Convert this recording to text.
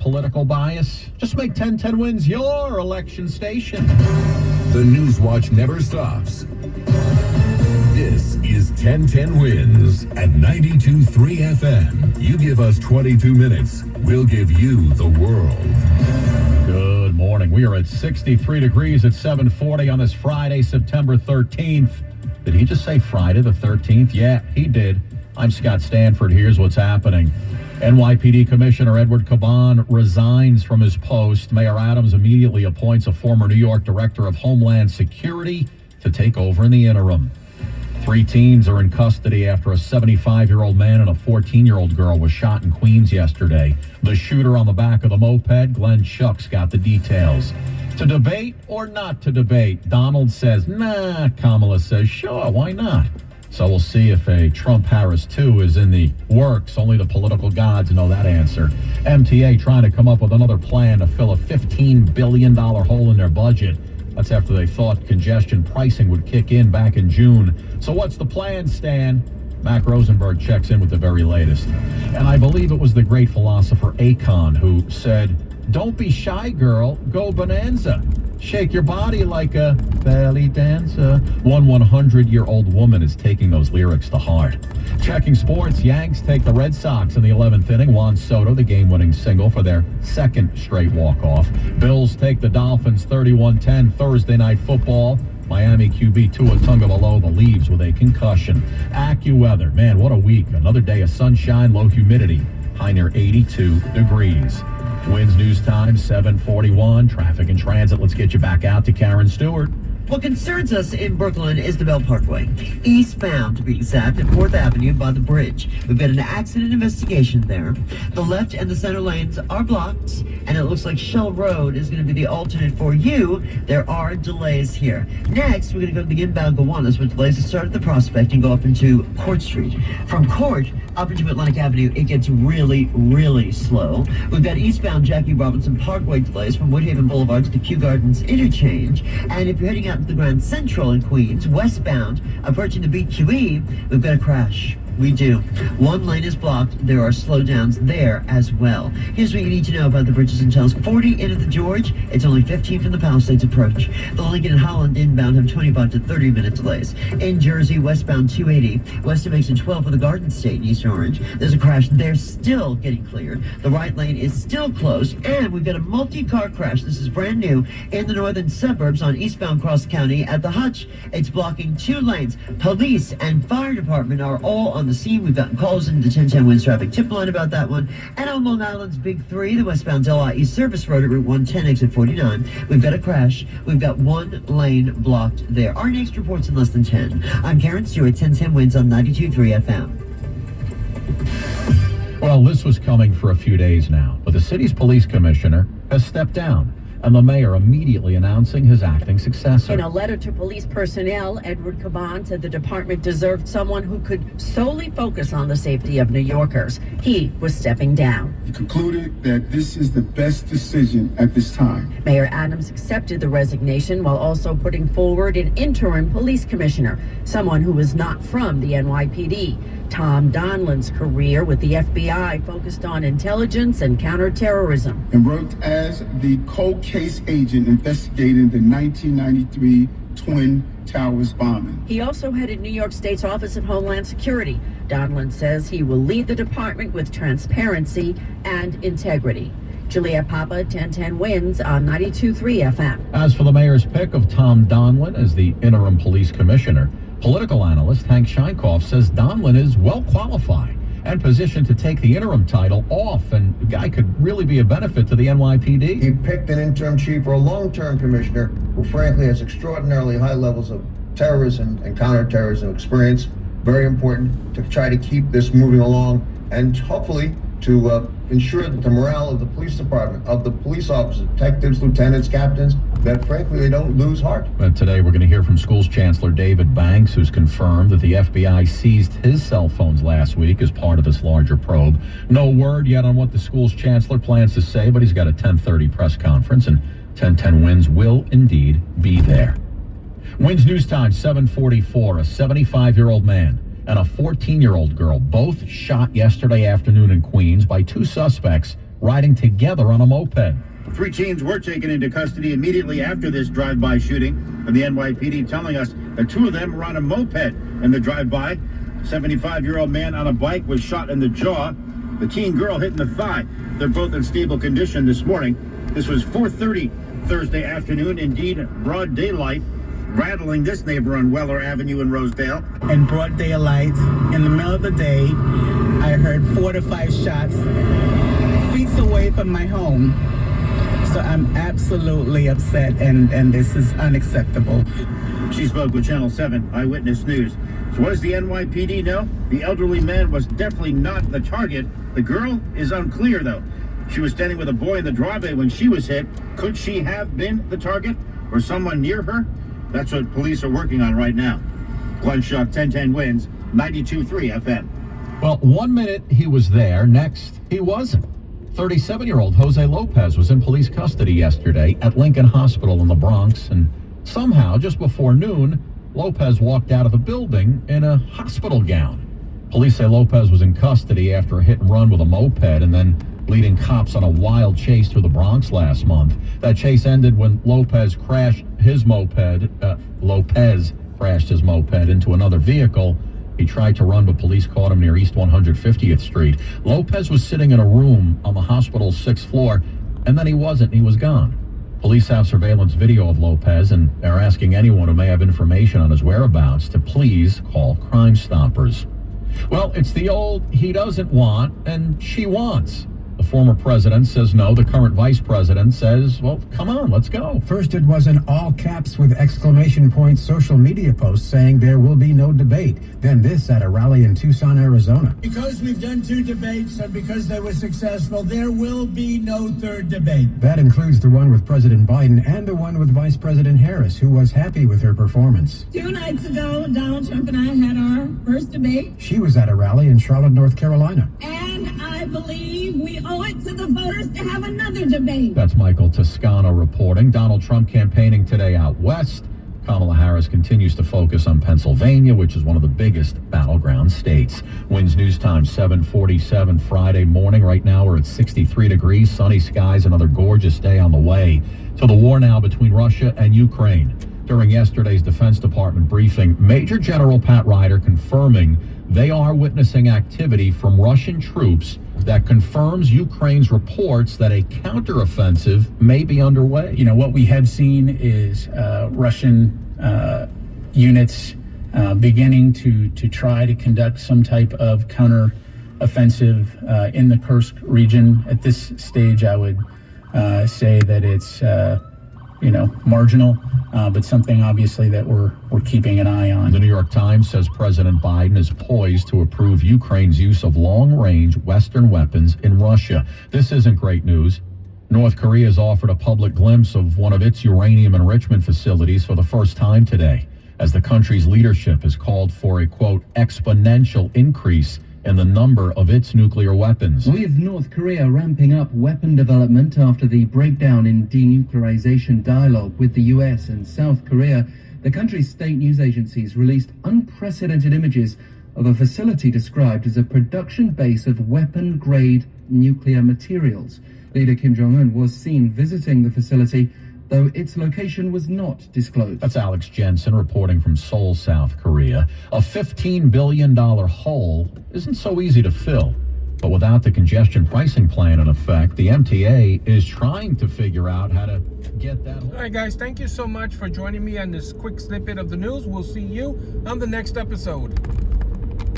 political bias? Just make 1010 Wins your election station. The News Watch never stops. This is 1010 Wins at 92.3 FM. You give us 22 minutes, we'll give you the world. Good morning. We are at 63 degrees at 7:40 on this Friday, September 13th. Did he just say Friday the 13th? Yeah, he did. I'm Scott Stanford. Here's what's happening. NYPD Commissioner Edward Caban resigns from his post. Mayor Adams immediately appoints a former New York Director of Homeland Security to take over in the interim. 3 teens are in custody after a 75-year-old man and a 14-year-old girl was shot in Queens yesterday. The shooter on the back of the moped, Glenn Schucks, got the details. To debate or not to debate? Donald says, nah. Kamala says, sure, why not? So we'll see if a Trump-Harris 2 is in the works. Only the political gods know that answer. MTA trying to come up with another plan to fill a $15 billion hole in their budget. That's after they thought congestion pricing would kick in back in June. So what's the plan, Stan? Mac Rosenberg checks in with the very latest. And I believe it was the great philosopher Akon who said, don't be shy, girl, go bonanza. Shake your body like a belly dancer. One 100-year-old woman is taking those lyrics to heart. Checking sports, Yanks take the Red Sox in the 11th inning. Juan Soto, the game-winning single for their second straight walk-off. Bills take the Dolphins 31-10 Thursday night football. Miami QB Tua Tagovailoa leaves with a concussion. AccuWeather, man, what a week. Another day of sunshine, low humidity, high near 82 degrees. Winds News Time, 7:41. Traffic and transit. Let's get you back out to Karen Stewart. What concerns us in Brooklyn is the Bell Parkway, eastbound to be exact, at 4th Avenue by the bridge. We've got an accident investigation there. The left and the center lanes are blocked, and it looks like Shell Road is going to be the alternate for you. There are delays here. Next, we're going to go to the inbound Gowanus with delays that start at the Prospect and go up into Court Street. From Court up into Atlantic Avenue, it gets really, really slow. We've got eastbound Jackie Robinson Parkway delays from Woodhaven Boulevard to the Kew Gardens interchange. And if you're heading out to the Grand Central in Queens, westbound, approaching the BQE, we've got a crash. We do. One lane is blocked. There are slowdowns there as well. Here's what you need to know about the bridges and tunnels. 40 into the George. It's only 15 from the Palisades approach. The Lincoln and Holland inbound have 25 to 30-minute delays. In Jersey, westbound 280. West of Exit 12 for the Garden State in East Orange. There's a crash. They're still getting cleared. The right lane is still closed. And we've got a multi-car crash. This is brand new in the northern suburbs on eastbound Cross County at the Hutch. It's blocking 2 lanes. Police and fire department are all on the scene. We've gotten calls into the 1010 Winds traffic tip line about that one. And on Long Island's Big 3, the westbound Delhi East Service Road at Route 110, exit 49. We've got a crash. We've got 1 lane blocked there. Our next report's in less than 10. I'm Karen Stewart, 1010 Winds on 92.3 FM. Well, this was coming for a few days now, but the city's police commissioner has stepped down, and the mayor immediately announcing his acting successor. In a letter to police personnel, Edward Caban said the department deserved someone who could solely focus on the safety of New Yorkers. He was stepping down. He concluded that this is the best decision at this time. Mayor Adams accepted the resignation while also putting forward an interim police commissioner, someone who was not from the NYPD. Tom Donlan's career with the FBI focused on intelligence and counterterrorism. And worked as the cold case agent investigating the 1993 Twin Towers bombing. He also headed New York State's Office of Homeland Security. Donlan says he will lead the department with transparency and integrity. Juliet Papa, 1010 Winds on 92.3 FM. As for the mayor's pick of Tom Donlan as the interim police commissioner, political analyst Hank Scheinkoff says Donlan is well qualified and positioned to take the interim title off, and the guy could really be a benefit to the NYPD. He picked an interim chief or a long-term commissioner who frankly has extraordinarily high levels of terrorism and counterterrorism experience. Very important to try to keep this moving along and hopefully to ensure that the morale of the police department, of the police officers, detectives, lieutenants, captains, that frankly they don't lose heart. But today we're going to hear from Schools Chancellor David Banks, who's confirmed that the FBI seized his cell phones last week as part of this larger probe. No word yet on what the school's chancellor plans to say, but he's got a 10:30 press conference, and 1010 Winds will indeed be there. Winds News Time, 7:44. A 75-year-old man and a 14-year-old girl both shot yesterday afternoon in Queens by 2 suspects riding together on a moped. 3 teens were taken into custody immediately after this drive-by shooting, and the NYPD telling us that 2 of them were on a moped in the drive-by. 75-year-old man on a bike was shot in the jaw. The teen girl hit in the thigh. They're both in stable condition this morning. This was 4:30 Thursday afternoon, indeed broad daylight, rattling this neighbor on Weller Avenue in Rosedale. In broad daylight, in the middle of the day, I heard 4 to 5 shots feet away from my home. So I'm absolutely upset, and this is unacceptable. She spoke with Channel 7 Eyewitness News. So what does the NYPD know? The elderly man was definitely not the target. The girl is unclear, though. She was standing with a boy in the driveway when she was hit. Could she have been the target or someone near her? That's what police are working on right now. Glenn Schuck, 1010 Wins, 92.3 FM. Well, 1 minute he was there, next he wasn't. 37-year-old Jose Lopez was in police custody yesterday at Lincoln Hospital in the Bronx, and somehow, just before noon, Lopez walked out of the building in a hospital gown. Police say Lopez was in custody after a hit and run with a moped and then leading cops on a wild chase through the Bronx last month. That chase ended when Lopez crashed his moped into another vehicle. He tried to run, but police caught him near East 150th Street. Lopez was sitting in a room on the hospital's 6th floor, and then he wasn't. He was gone. Police have surveillance video of Lopez and are asking anyone who may have information on his whereabouts to please call Crime Stoppers. Well, it's the old he doesn't want and she wants. The former president says no. The current vice president says, well, come on, let's go. First, it was in all caps with exclamation point social media posts saying there will be no debate. Then this at a rally in Tucson, Arizona. Because we've done 2 debates and because they were successful, there will be no 3rd debate. That includes the one with President Biden and the one with Vice President Harris, who was happy with her performance. 2 nights ago, Donald Trump and I had our first debate. She was at a rally in Charlotte, North Carolina. And I believe we owe it to the voters to have another debate. That's Michael Toscano reporting. Donald Trump campaigning today out west. Kamala Harris continues to focus on Pennsylvania, which is one of the biggest battleground states. Wins News Time 7:47 Friday morning. Right now we're at 63 degrees, sunny skies, another gorgeous day on the way. To the war now between Russia and Ukraine. During yesterday's Defense Department briefing, Major General Pat Ryder confirming they are witnessing activity from Russian troops that confirms Ukraine's reports that a counteroffensive may be underway. You know, what we have seen is Russian units beginning to try to conduct some type of counteroffensive in the Kursk region. At this stage, I would say that it's marginal, but something obviously that we're keeping an eye on. The New York Times says President Biden is poised to approve Ukraine's use of long-range Western weapons in Russia. This isn't great news. North Korea has offered a public glimpse of one of its uranium enrichment facilities for the first time today, as the country's leadership has called for a, quote, exponential increase in the number of its nuclear weapons. With North Korea ramping up weapon development after the breakdown in denuclearization dialogue with the US and South Korea, the country's state news agencies released unprecedented images of a facility described as a production base of weapon-grade nuclear materials. Leader Kim Jong-un was seen visiting the facility, though its location was not disclosed. That's Alex Jensen reporting from Seoul, South Korea. A $15 billion hole isn't so easy to fill. But without the congestion pricing plan in effect, the MTA is trying to figure out how to get that. All right, guys, thank you so much for joining me on this quick snippet of the news. We'll see you on the next episode.